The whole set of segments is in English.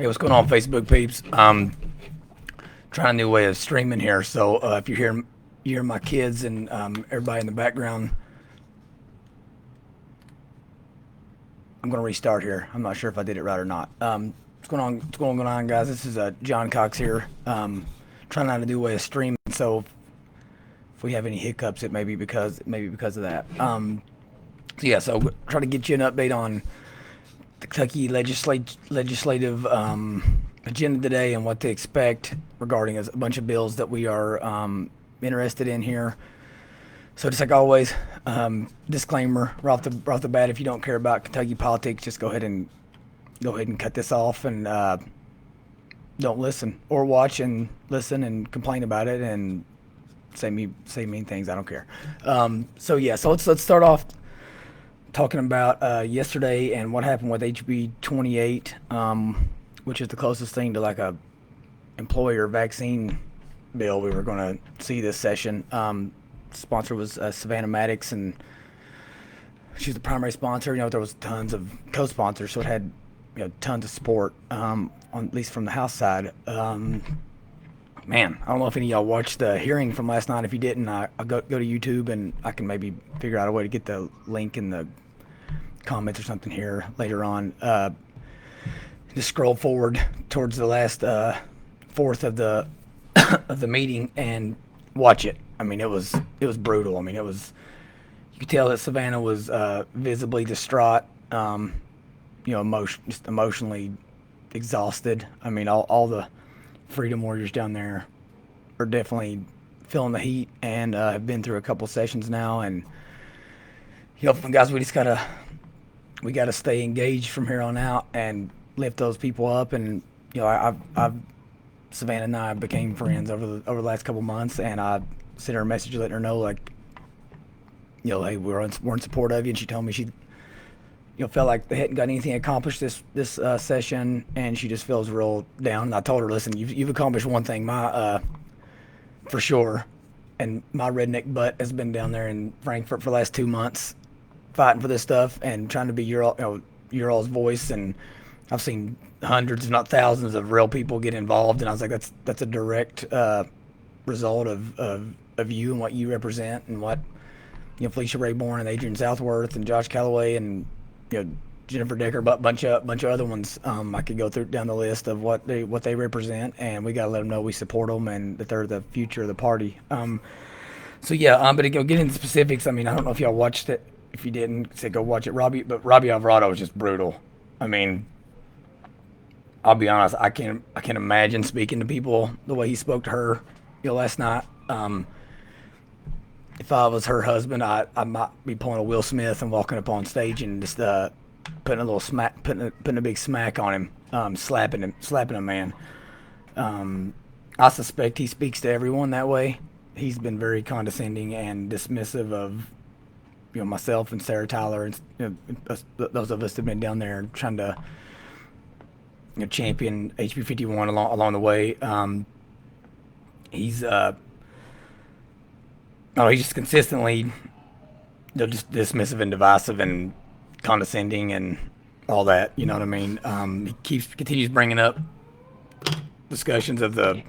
Hey, what's going on, Facebook peeps? Trying a new way of streaming here. So if you hear my kids and everybody in the background, I'm gonna restart here. I'm not sure if I did it right or not. What's going on? What's going on, guys? This is John Cox here. Trying out a new way of streaming. So if we have any hiccups, it may be because of that. So try to get you an update on the Kentucky legislative agenda today and what to expect regarding a bunch of bills that we are interested in here. So just like always, disclaimer right off the bat: if you don't care about Kentucky politics, just go ahead and cut this off and don't listen, or watch and listen and complain about it and say mean things. I don't care. So let's start off talking about yesterday and what happened with HB 28, which is the closest thing to like a employer vaccine bill we were going to see this session. Sponsor was Savannah Maddox, and she's the primary sponsor. There was tons of co-sponsors, so it had tons of support, at least from the House side. Man, I don't know if any of y'all watched the hearing from last night. If you didn't, I'll go to YouTube and I can maybe figure out a way to get the link in the comments or something here later on. Just scroll forward towards the last fourth of the of the meeting and watch it. I mean, it was brutal. I mean, you could tell that Savannah was visibly distraught. Just emotionally exhausted. I mean, all the freedom warriors down there are definitely feeling the heat and have been through a couple sessions now. And guys, we gotta stay engaged from here on out and lift those people up. And I've Savannah and I became friends over the last couple months, and I sent her a message letting her know, like, hey, we're in support of you. And she told me she felt like they hadn't got anything accomplished this session, and she just feels real down. And I told her, listen, you've accomplished one thing, for sure, and my redneck butt has been down there in Frankfurt for the last 2 months, fighting for this stuff and trying to be your all's voice. And I've seen hundreds, if not thousands, of real people get involved, and I was like, that's a direct result of you and what you represent, and what Felicia Rayborn and Adrian Southworth and Josh Calloway and Jennifer Decker, a bunch of other ones. I could go through down the list of what they represent, and we got to let them know we support them and that they're the future of the party. But to get into specifics, I mean, I don't know if y'all watched it. If you didn't, say go watch it. Robbie Alvarado was just brutal. I mean, I'll be honest, I can't imagine speaking to people the way he spoke to her, last night. If I was her husband, I might be pulling a Will Smith and walking up on stage and just putting a big smack on him, slapping a man. I suspect he speaks to everyone that way. He's been very condescending and dismissive of myself and Sarah Tyler, and those of us that have been down there trying to champion HB 51 along the way. He's just consistently just dismissive and divisive and condescending and all that. You know what I mean? He continues bringing up discussions of the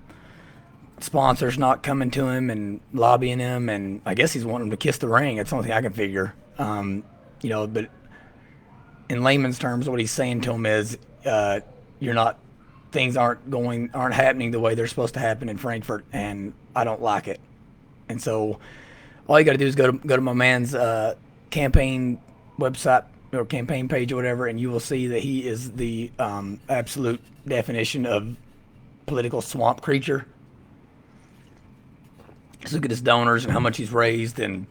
sponsors not coming to him and lobbying him, and I guess he's wanting him to kiss the ring. That's the only thing I can figure. But in layman's terms, what he's saying to him is, things aren't happening the way they're supposed to happen in Frankfurt, and I don't like it. And so all you got to do is go to my man's campaign website or campaign page or whatever, and you will see that he is the absolute definition of political swamp creature. Just look at his donors and how much he's raised and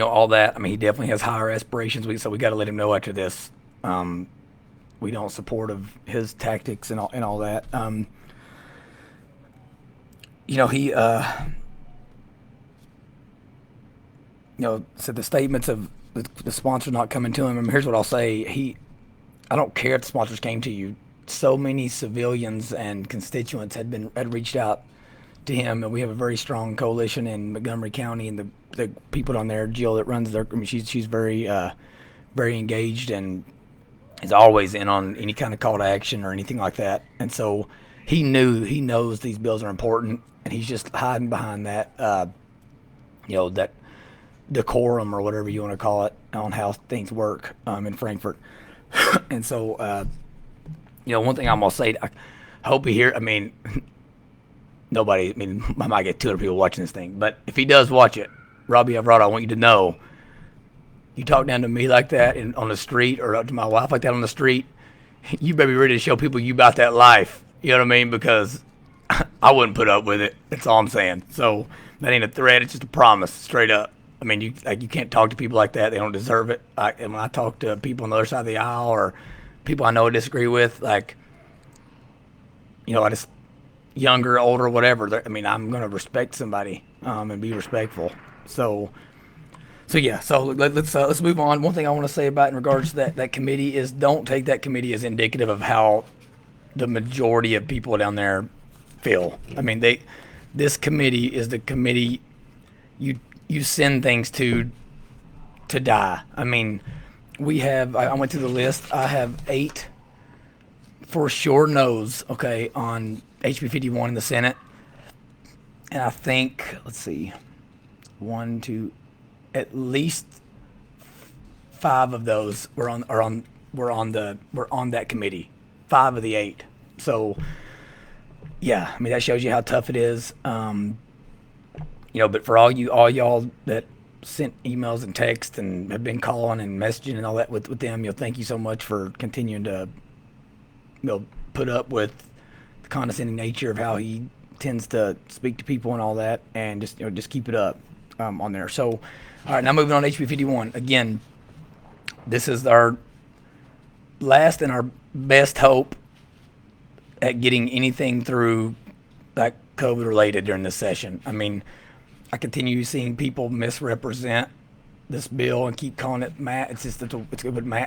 all that. I mean, he definitely has higher aspirations. So we got to let him know after this. We don't support of his tactics and all that. He said the statements of the sponsor not coming to him. I mean, here's what I'll say. I don't care if the sponsors came to you. So many civilians and constituents had reached out to him, and we have a very strong coalition in Montgomery County, and the people down there, Jill that runs their, I mean, she's very very engaged and is always in on any kind of call to action or anything like that. And so he knows these bills are important, and he's just hiding behind that, that decorum or whatever you want to call it on how things work in Frankfurt. And so, one thing I'm gonna say, I hope he hear. I mean, nobody. I mean, I might get 200 people watching this thing, but if he does watch it, Robbie Alvarado, I want you to know, you talk down to me like that on the street, or to my wife like that on the street, you better be ready to show people you about that life. You know what I mean? Because I wouldn't put up with it. That's all I'm saying. So that ain't a threat. It's just a promise, straight up. I mean, you can't talk to people like that. They don't deserve it. And when I talk to people on the other side of the aisle or people I know I disagree with, I just younger, older, whatever. I mean, I'm gonna respect somebody and be respectful. So yeah. So let's move on. One thing I want to say about in regards to that committee is don't take that committee as indicative of how the majority of people down there feel. I mean, this committee is the committee you send things to die. I mean, I went through the list. I have 8 for sure no's, okay, on HB 51 in the Senate. And I think, let's see, 1, 2, at least 5 of those were on that committee. 5 of the 8. So yeah, I mean, that shows you how tough it is. But for all y'all that sent emails and texts and have been calling and messaging and all that with them, thank you so much for continuing to, put up with the condescending nature of how he tends to speak to people and all that, and just keep it up on there. So, all right, now moving on to HB 51. Again, this is our last and our best hope at getting anything through like COVID related during this session. I mean, I continue seeing people misrepresent this bill and keep calling it it's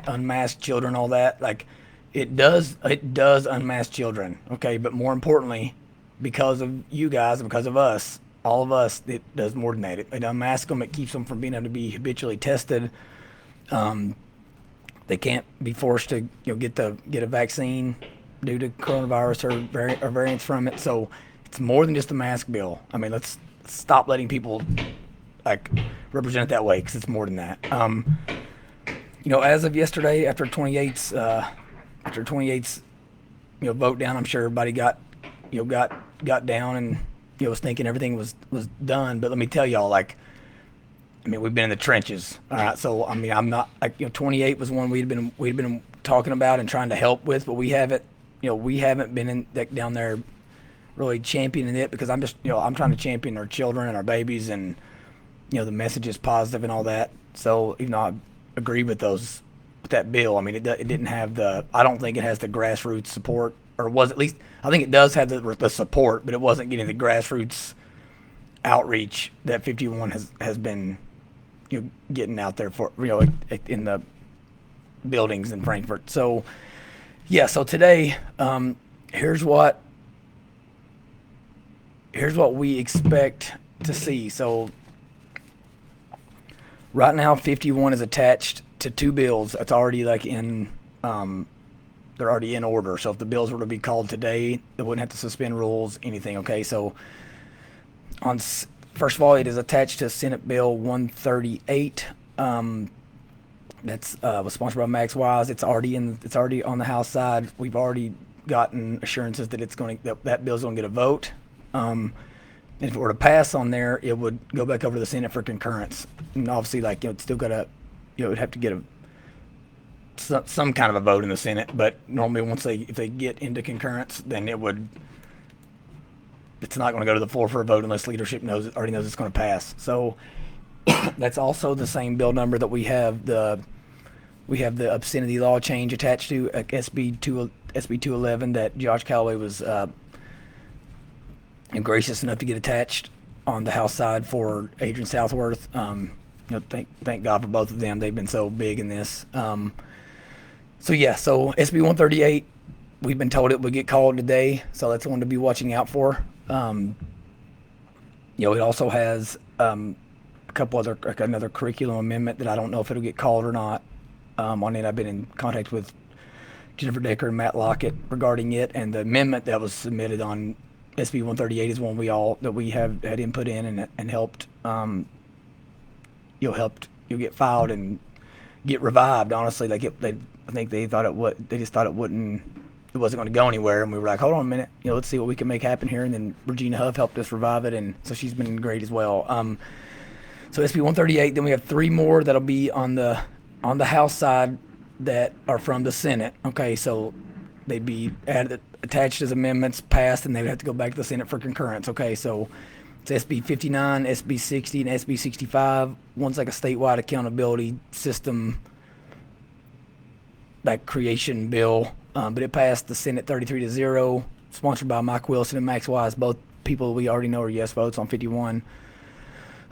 unmasked children, all that. Like, it does unmask children, okay? But more importantly, because of you guys, because of us, all of us, it does more than that. It unmasks them. It keeps them from being able to be habitually tested. They can't be forced to get a vaccine due to coronavirus or variants from it. So it's more than just a mask bill. I mean, let's stop letting people represent it that way, because it's more than that. As of yesterday, after 28's vote down, I'm sure everybody got down and was thinking everything was done. But let me tell y'all, we've been in the trenches. All right, so I mean, I'm not 28 was one we'd been talking about and trying to help with, but we haven't been down there really championing it, because I'm trying to champion our children and our babies, and the message is positive and all that. So I agree with that bill. I mean, it didn't have I don't think it has the grassroots support, or was at least, I think it does have the support, but it wasn't getting the grassroots outreach that 51 has been getting out there for in the buildings in Frankfurt. So yeah, so today here's what we expect to see. So right now 51 is attached to 2 bills that's already they're already in order. So if the bills were to be called today, they wouldn't have to suspend rules, anything. Okay, so first of all, it is attached to Senate Bill 138. That's was sponsored by Max Wise. It's already on the House side. We've already gotten assurances that that bill's going to get a vote. And if it were to pass on there, it would go back over to the Senate for concurrence. And obviously, it's still got to, it would have to get some kind of a vote in the Senate. But normally, if they get into concurrence, then it's not going to go to the floor for a vote unless leadership already knows it's going to pass. So that's also the same bill number that we have the obscenity law change attached to SB 211 that Josh Callaway was gracious enough to get attached on the House side for Adrian Southworth. Thank God for both of them. They've been so big in this. So SB 138, we've been told it would get called today, so that's one to be watching out for. It also has a couple other, another curriculum amendment that I don't know if it'll get called or not. On it, I've been in contact with Jennifer Decker and Matt Lockett regarding it, and the amendment that was submitted on SB 138 is one we have had input in and helped you'll get filed and get revived. Honestly, I think they thought they just thought it wasn't going to go anywhere, and we were like, hold on a minute, let's see what we can make happen here. And then Regina Huff helped us revive it, and so she's been great as well. So SB 138, then we have 3 more that'll be on the House side that are from the Senate. Okay, so they'd be attached as amendments, passed, and they would have to go back to the Senate for concurrence. Okay, so it's SB 59, SB 60, and SB 65. One's like a statewide accountability system, like creation bill, but it passed the Senate 33-0, sponsored by Mike Wilson and Max Wise, both people we already know are yes votes on 51.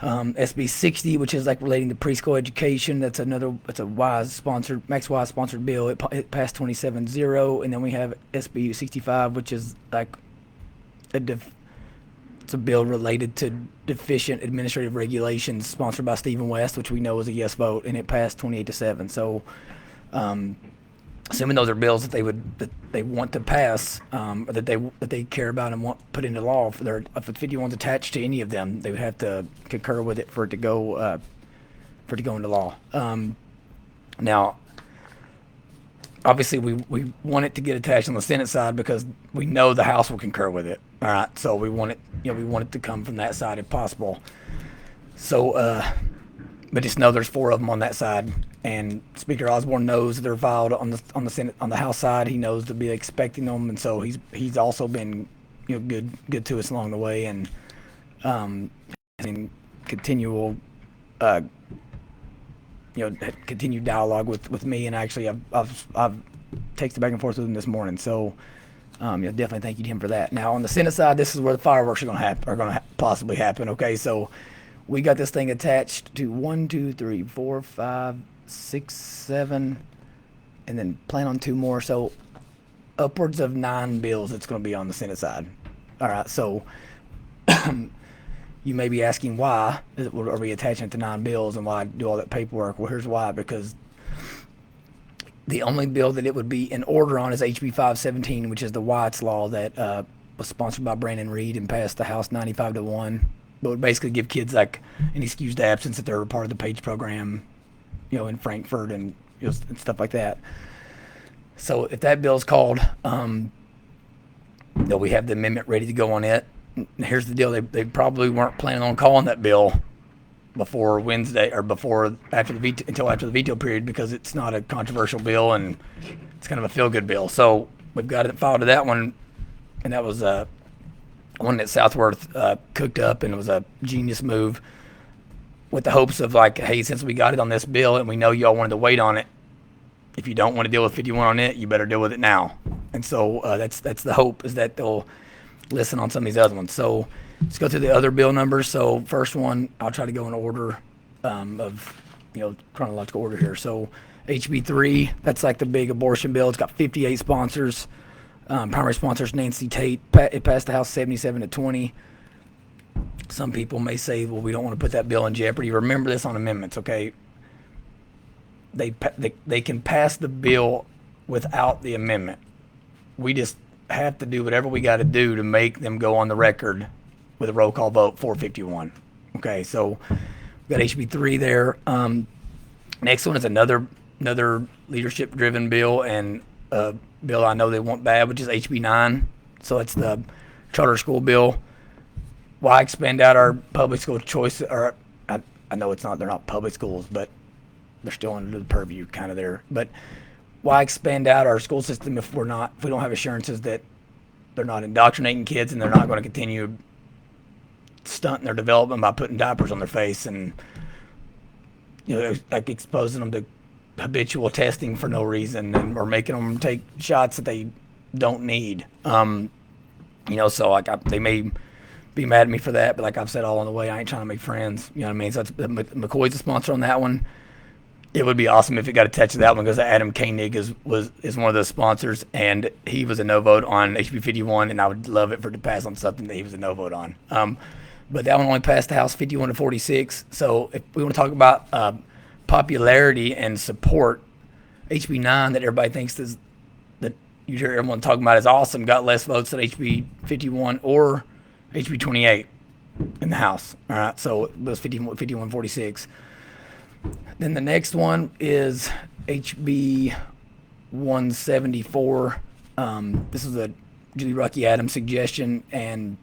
SB 60, which is like relating to preschool education. It's a Max Wise sponsored bill. It passed 27-0. And then we have SB 65, which is like it's a bill related to deficient administrative regulations, sponsored by Stephen West, which we know is a yes vote, and it passed 28-7. So, assuming those are bills that they want to pass, or that they care about and want put into law, if 51's attached to any of them, they would have to concur with it for it to go into law. Now, obviously, we want it to get attached on the Senate side because we know the House will concur with it. All right, so we want it to come from that side if possible. So, but just know there's 4 of them on that side, and Speaker Osborne knows they're filed on the Senate, on the House side. He knows to be expecting them, and so he's also been good to us along the way, and continual continued dialogue with me, and actually I've texted back and forth with him this morning. So definitely thank you to him for that. Now on the Senate side, this is where the fireworks are going to possibly happen. Okay, so we got this thing attached to 1, 2, 3, 4, 5, 6, 7, and then plan on 2 more. So upwards of 9 bills that's going to be on the Senate side. All right, so you may be asking why are we attaching it to 9 bills and why do all that paperwork? Well, here's why. Because the only bill that it would be in order on is HB 517, which is the White's Law that was sponsored by Brandon Reed and passed the House 95-1. But would basically give kids like an excused absence if they're a part of the PAGE program, in Frankfurt and and stuff like that. So if that bill's called, we have the amendment ready to go on it. Here's the deal: they probably weren't planning on calling that bill before Wednesday or until after the veto period, because it's not a controversial bill and it's kind of a feel-good bill. So we've got it filed to that one, and that was one that Southworth cooked up, and it was a genius move with the hopes of like, hey, since we got it on this bill and we know y'all wanted to wait on it, if you don't want to deal with 51 on it, you better deal with it now. And so that's the hope, is that they'll listen on some of these other ones. So let's go through the other bill numbers. So first one, I'll try to go in order of chronological order here. So HB 3, that's like the big abortion bill. It's got 58 sponsors. Primary sponsors Nancy Tate. It passed the House 77-20. Some people may say, well, we don't want to put that bill in jeopardy. Remember this on amendments, okay? They can pass the bill without the amendment. We just have to do whatever we got to do to make them go on the record with a roll call vote for 51. Okay, so we've got HB 3 there. Next one is another leadership-driven bill, and bill I know they want bad, which is HB 9. So it's the charter school bill. Why expand out our public school choice? Or I know they're not public schools, but they're still under the purview kind of there. But why expand out our school system if we don't have assurances that they're not indoctrinating kids and they're not going to continue stunting their development by putting diapers on their face and like exposing them to habitual testing for no reason, or making them take shots that they don't need. So like they may be mad at me for that, but like I've said all on the way, I ain't trying to make friends. You know what I mean? So McCoy's a sponsor on that one. It would be awesome if it got attached to that one, because Adam Koenig is one of the sponsors, and he was a no vote on HB 51, and I would love it for it to pass on something that he was a no vote on. But that one only passed the House 51-46. So if we want to talk about popularity and support, HB 9 that everybody thinks is the you hear everyone talking about is awesome, got less votes than HB 51 or HB 28 in the House. All right, so it was 5146. Then the next one is HB 174. This is a Julie Rocky Adams suggestion, and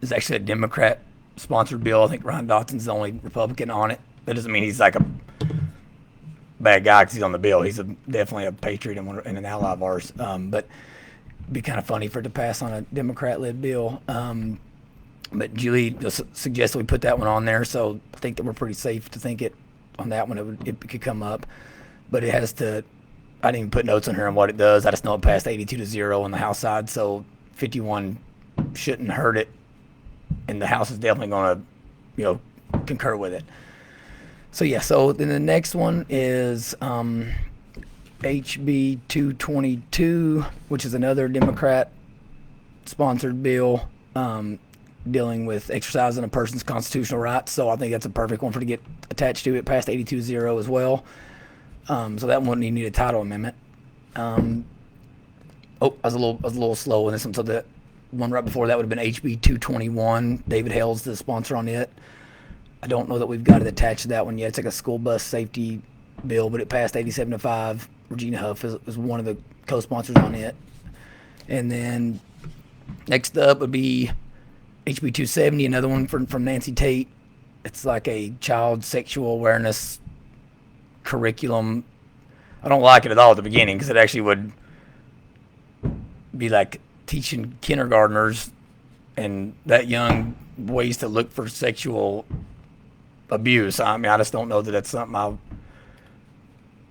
it's actually a Democrat-sponsored bill. I think Ron Dotson's the only Republican on it. That doesn't mean he's like a bad guy because he's on the bill. He's definitely a patriot and an ally of ours. But it'd be kind of funny for it to pass on a Democrat-led bill. But Julie just suggested we put that one on there, so I think that we're pretty safe to think it on that one. It could come up, but it has to. I didn't even put notes on here on what it does. I just know it passed 82-0 on the House side, so 51 shouldn't hurt it, and the House is definitely going to, concur with it. So yeah. So then the next one is HB 222, which is another Democrat-sponsored bill. Dealing with exercising a person's constitutional rights. So I think that's a perfect one for to get attached to. It passed 82-0 as well. So that one wouldn't need a title amendment. I was a little slow on this one. So the one right before that would have been HB 221. David Hale's the sponsor on it. I don't know that we've got it attached to that one yet. It's like a school bus safety bill, but it passed 87-5. Regina Huff is one of the co-sponsors on it. And then next up would be HB 270, another one from Nancy Tate. It's like a child sexual awareness curriculum. I don't like it at all at the beginning because it actually would be like teaching kindergartners and that young ways to look for sexual abuse. I mean, I just don't know that that's something I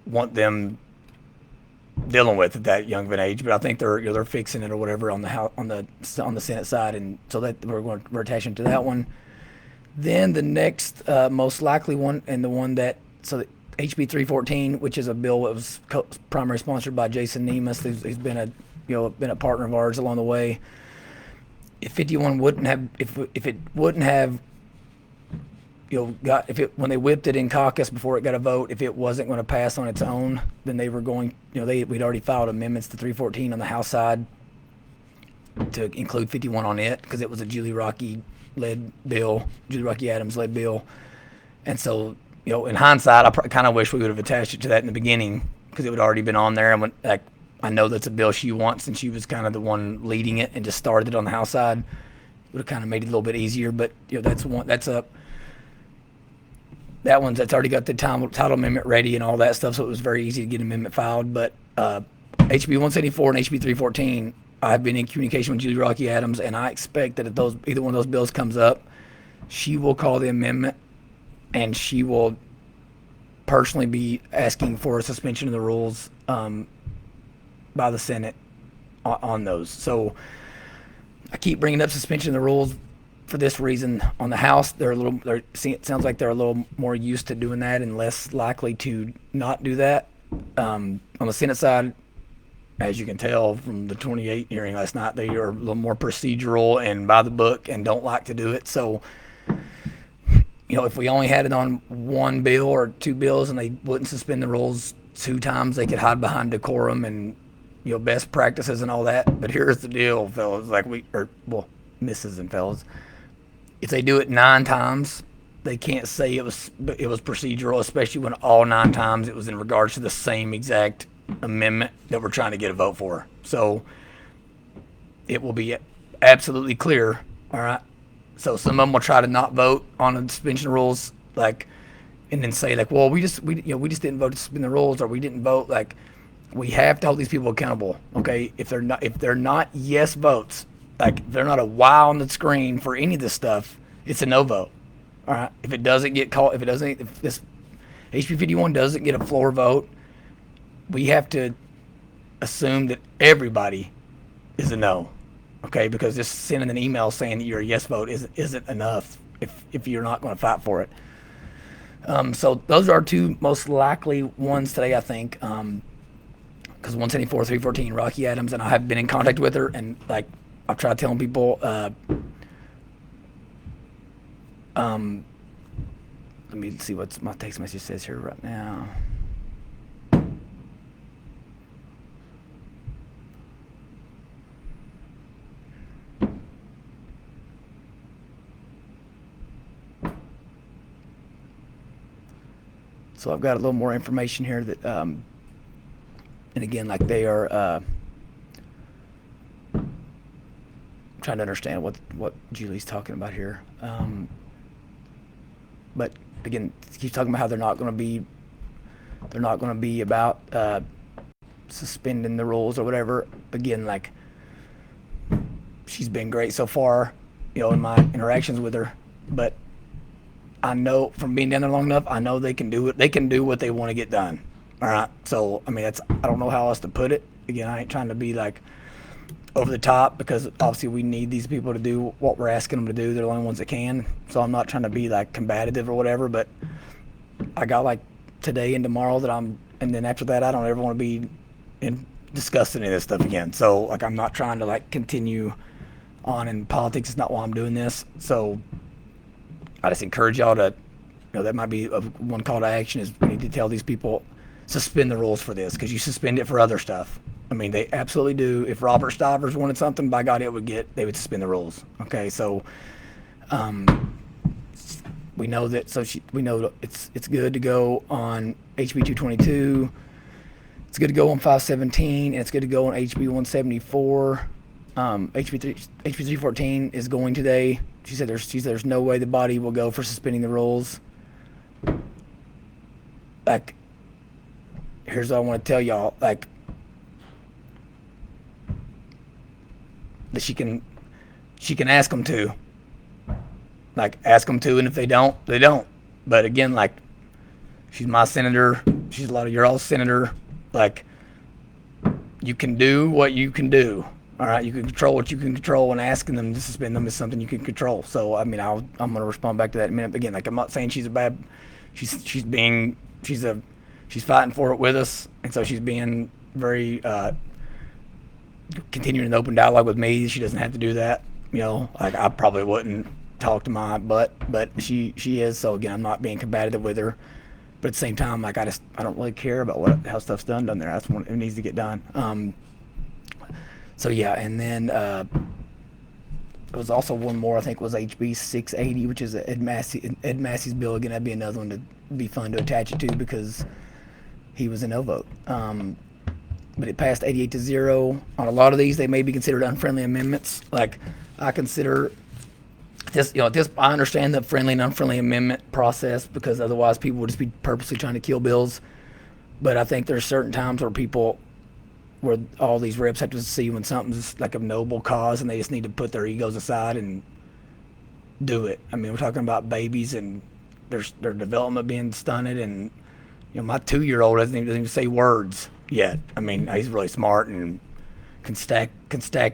want them dealing with at that young of an age, but I think they're fixing it or whatever on the Senate side, and so that we're attaching to that one. Then the next most likely one, and the one that HB 314, which is a bill that was primarily sponsored by Jason Nemus, who's been a partner of ours along the way. If 51 wouldn't have, if it wouldn't have, when they whipped it in caucus before it got a vote, if it wasn't going to pass on its own, then they were going, we'd already filed amendments to 314 on the House side to include 51 on it because it was a Julie Rocky Adams led bill. And so, in hindsight, I kind of wish we would have attached it to that in the beginning because it would already been on there. And I know that's a bill she wants, and she was kind of the one leading it and just started it on the House side. Would have kind of made it a little bit easier, but that's already got the title amendment ready and all that stuff, so it was very easy to get an amendment filed. But HB 174 and HB 314, I've been in communication with Julie Rocky Adams, and I expect that if either one of those bills comes up, she will call the amendment, and she will personally be asking for a suspension of the rules by the Senate on those. So I keep bringing up suspension of the rules for this reason. On the House, it sounds like they're a little more used to doing that and less likely to not do that. On the Senate side, as you can tell from the 28 hearing last night, they are a little more procedural and by the book and don't like to do it. So, if we only had it on one bill or two bills and they wouldn't suspend the rules two times, they could hide behind decorum and, best practices and all that. But here's the deal, fellas, misses and fellas. If they do it 9 times, they can't say it was procedural, especially when all 9 times it was in regards to the same exact amendment that we're trying to get a vote for. So it will be absolutely clear, all right? So some of them will try to not vote on the suspension rules, and then say well, we just didn't vote to suspend the rules, or we didn't vote. We have to hold these people accountable, okay? If they're not yes votes, if they're not a Y on the screen for any of this stuff, it's a no vote. All right. If this HB 51 doesn't get a floor vote, we have to assume that everybody is a no. Okay, because just sending an email saying that you're a yes vote isn't enough if you're not going to fight for it. So those are our two most likely ones today, I think. Because 174, 314, Rocky Adams, and I have been in contact with her, and I've tried telling people. Let me see what my text message says here right now. So I've got a little more information here that, and again, like they are trying to understand what Julie's talking about here. But again, keeps talking about how they're not going to be about suspending the rules or whatever. Again, like she's been great so far, in my interactions with her. But I know from being down there long enough, I know they can do it. They can do what they want to get done. All right. So I mean, I don't know how else to put it. Again, I ain't trying to be like over the top, because obviously we need these people to do what we're asking them to do. They're the only ones that can. So I'm not trying to be like combative or whatever, but I got like today and tomorrow and then after that, I don't ever want to be discussing any of this stuff again. So like, I'm not trying to like continue on in politics. It's not why I'm doing this. So I just encourage y'all to, that might be one call to action, is we need to tell these people, suspend the rules for this, because you suspend it for other stuff. I mean, they absolutely do. If Robert Stivers wanted something, by God, they would suspend the rules. Okay, so we know that. So we know it's good to go on HB 222. It's good to go on 517, and it's good to go on HB 174. HB 314 is going today. She said there's no way the body will go for suspending the rules. Like, here's what I want to tell y'all. Like, that she can ask them to. Like, ask them to, and if they don't, they don't. But again, like, she's my senator. She's a lot of your all senator. Like, you can do what you can do. All right, you can control what you can control, and asking them to suspend them is something you can control. So I mean, I'm going to respond back to that in a minute. Again, like, I'm not saying she's a bad. She's fighting for it with us, and so she's being very continuing an open dialogue with me. She doesn't have to do that. Like, I probably wouldn't talk to my butt, but she is. So again, I'm not being combative with her, but at the same time, like, I don't really care about how stuff's done there. That's when it needs to get done. So yeah, and then there was also one more. I think was HB 680, which is Ed Massey's bill. Again, that'd be another one to be fun to attach it to, because he was a no vote. But it passed 88-0. On a lot of these, they may be considered unfriendly amendments. Like, I consider this, I understand the friendly and unfriendly amendment process, because otherwise people would just be purposely trying to kill bills. But I think there's certain times where all these reps have to see when something's like a noble cause, and they just need to put their egos aside and do it. I mean, we're talking about babies and their development being stunted, and my 2-year-old doesn't even say words yet. I mean, he's really smart and can stack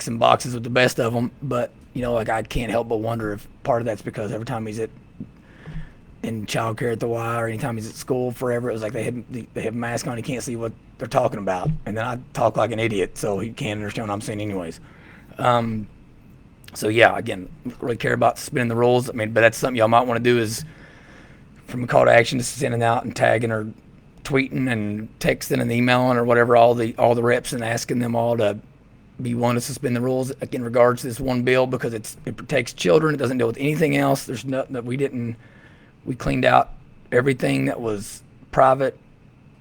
some boxes with the best of them, but like, I can't help but wonder if part of that's because every time he's in childcare at the Y, or anytime he's at school forever, it was like they have a mask on, he can't see what they're talking about, and then I talk like an idiot, so he can't understand what I'm saying anyways. So yeah, again, really care about suspending the rules. I mean, but that's something y'all might want to do, is from a call to action, just sending out and tagging or tweeting and texting and emailing or whatever all the reps, and asking them all to be willing to suspend the rules in regards to this one bill, because it protects children. It doesn't deal with anything else. There's nothing that we cleaned out everything that was private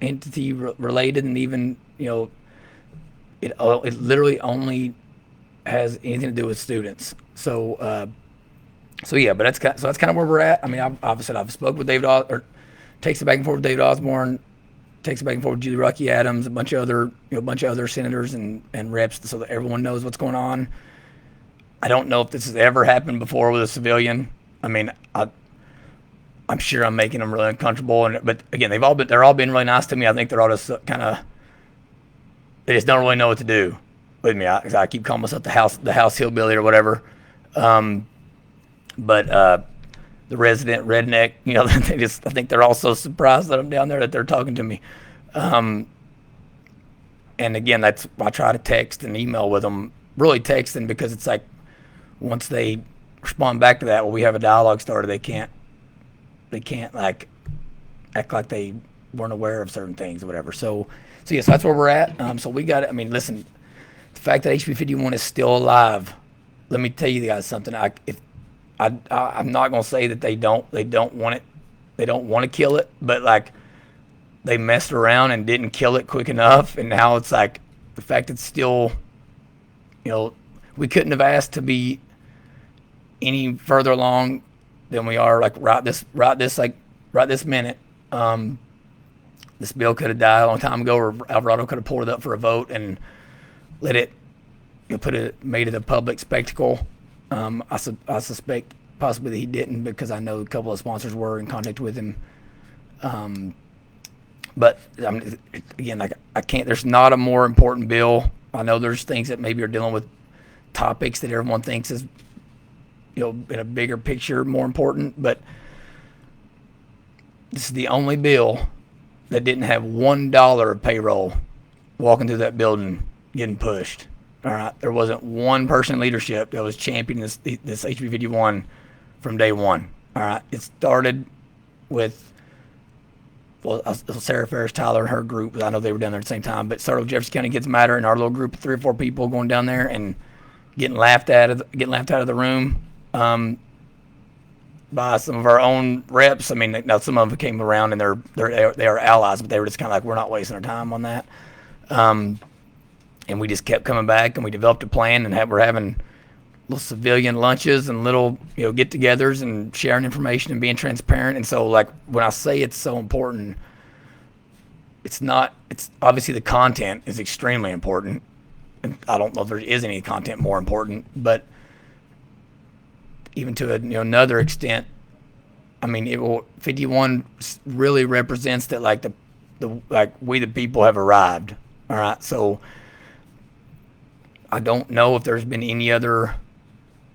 entity related, and even it literally only has anything to do with students. So yeah, but that's kind of where we're at. I mean, I've spoke with David or takes it back and forth with David Osborne, takes it back and forth with Julie Rucky Adams, a bunch of other senators and reps, so that everyone knows what's going on. I don't know if this has ever happened before with a civilian. I mean, I'm sure I'm making them really uncomfortable, but again, they're all been really nice to me. I think they're all just they just don't really know what to do with me. I keep calling myself the house hillbilly or whatever. But the resident redneck, I think they're all so surprised that I'm down there that they're talking to me. And again, that's why I try to text and email with them, really texting, because it's like, once they respond back to that, we have a dialogue started, they can't like act like they weren't aware of certain things or whatever. So yes, that's where we're at. So we got it. I mean, listen, the fact that HB 51 is still alive, let me tell you guys something. I'm not gonna say that they don't want it, they don't want to kill it, but like, they messed around and didn't kill it quick enough, and now it's like the fact it's still, we couldn't have asked to be any further along than we are. Like right this minute. This bill could have died a long time ago, or Alvarado could have pulled it up for a vote and let it, made it a public spectacle. I suspect possibly that he didn't, because I know a couple of sponsors were in contact with him. But again, like I can't. There's not a more important bill. I know there's things that maybe are dealing with topics that everyone thinks is, in a bigger picture, more important. But this is the only bill that didn't have $1 of payroll walking through that building getting pushed. All right, there wasn't one person in leadership that was championing this HB 51 from day one. All right, it started with Sarah Ferris Tyler and her group. I know they were down there at the same time, but started with Jefferson County Kids Matter and our little group of 3 or 4 people going down there and getting laughed out of the room by some of our own reps. I mean, now some of them came around and they are allies, but they were just kind of like, we're not wasting our time on that. And we just kept coming back, and we developed a plan, and we're having little civilian lunches and little get-togethers and sharing information and being transparent. And so, like, when I say it's so important, it's obviously the content is extremely important, and I don't know if there is any content more important, but even to another extent, I mean, 51 really represents that, like, we the people have arrived. All right, so I don't know if there's been any other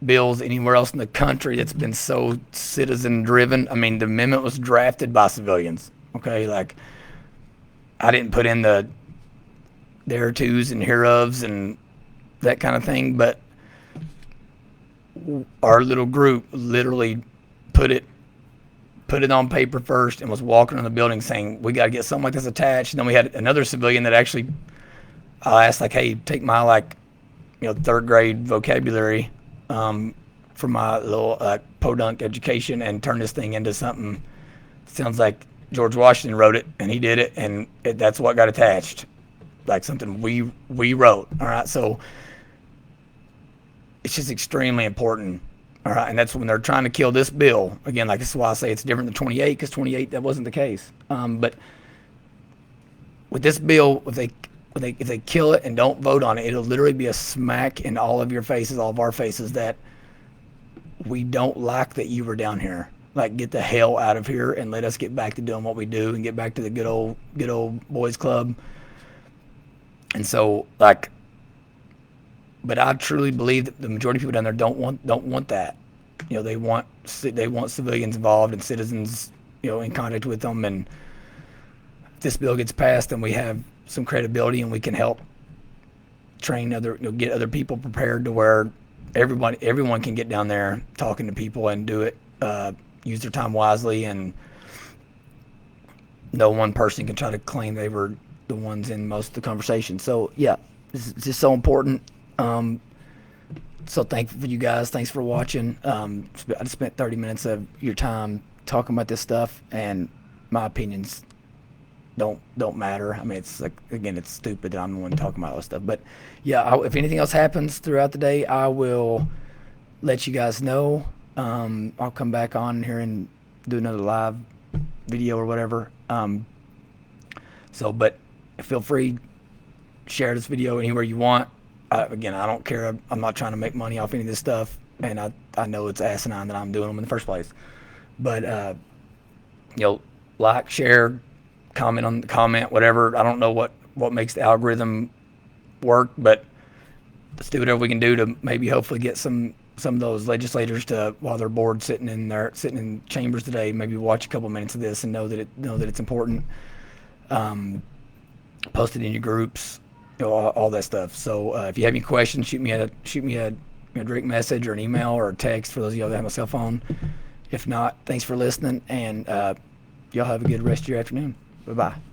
bills anywhere else in the country that's been so citizen driven. I mean, the amendment was drafted by civilians. Okay, like, I didn't put in the there tos and hereofs and that kind of thing, but our little group literally put it on paper first and was walking around the building saying, we got to get something like this attached. And then we had another civilian that actually, I asked, like, hey, take my, like, 3rd grade vocabulary from my little podunk education and turn this thing into something. Sounds like George Washington wrote it, and he did it, and that's what got attached, like something we wrote. All right, so it's just extremely important. All right, and that's when they're trying to kill this bill. Again, like, this is why I say it's different than 28, because 28, that wasn't the case. But with this bill, if they kill it and don't vote on it, it'll literally be a smack in all of your faces, all of our faces, that we don't like that you were down here. Like, get the hell out of here and let us get back to doing what we do and get back to the good old boys club. And so, like, but I truly believe that the majority of people down there don't want that. They want civilians involved and citizens, in contact with them. And if this bill gets passed, then we have some credibility, and we can help train get other people prepared to where everyone can get down there talking to people and do it, use their time wisely, and no one person can try to claim they were the ones in most of the conversation. So yeah, it's just so important. So thankful for you guys. Thanks for watching. I just spent 30 minutes of your time talking about this stuff, and my opinions don't matter. I mean, it's like, again, it's stupid that I'm the one talking about all this stuff. But yeah, if anything else happens throughout the day, I will let you guys know. I'll come back on here and do another live video or whatever. But feel free, share this video anywhere you want. Again, I don't care. I'm not trying to make money off any of this stuff, and I know it's asinine that I'm doing them in the first place. But like, share, comment, whatever. I don't know what makes the algorithm work, but let's do whatever we can do to maybe hopefully get some of those legislators to, while they're bored sitting in chambers today, maybe watch a couple minutes of this and know that it's important. Post it in your groups, all that stuff. So if you have any questions, shoot me a direct message or an email or a text, for those of y'all that have my cell phone. If not, thanks for listening, and y'all have a good rest of your afternoon. Bye-bye.